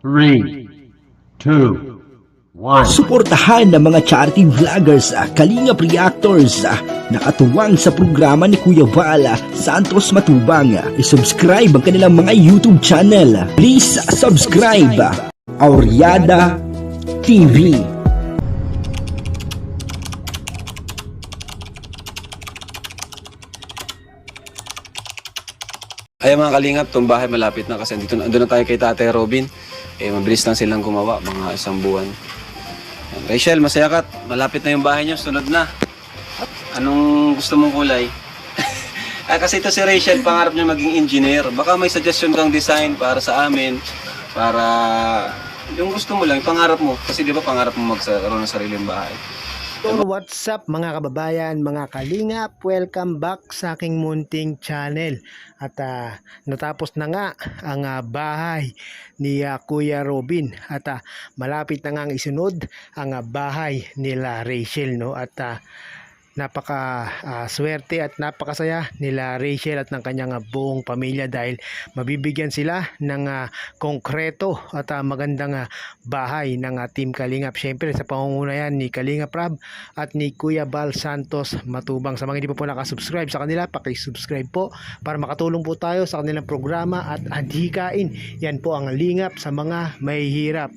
Three, two, one. Suportahan ng mga charity vloggers, Kalingap Reactors, nakatuwang sa programa ni Kuya Val Santos Matubang. I-subscribe ang kanilang mga YouTube channel. Please subscribe. Aureada TV. Ay mga kalingap, itong bahay malapit na kasi andun na tayo kay Tatay Robin. Mabilis lang silang gumawa, mga 1 buwan. Rachel, masaya ka? Malapit na yung bahay niyo, sunod na. Anong gusto mong kulay? Kasi ito si Rachel, pangarap niya maging engineer. Baka may suggestion kang design para sa amin, para yung gusto mo lang, yung pangarap mo. Kasi di ba pangarap mo magkaroon ng sariling bahay? So, what's up mga kababayan, mga kalingap, welcome back sa aking munting channel. At natapos na nga ang bahay ni Kuya Robin at malapit na nga ang isunod ang bahay nila Rachel, no? At napaka swerte at napakasaya nila Rachel at ng kanyang buong pamilya dahil mabibigyan sila ng konkreto at magandang bahay ng Team Kalingap, syempre sa pangunguna ni Kalingap Rab at ni Kuya Val Santos Matubang. Sa mga hindi pa po nakasubscribe sa kanila, pakisubscribe po para makatulong po tayo sa kanilang programa at adhikain yan po ang lingap sa mga mahihirap.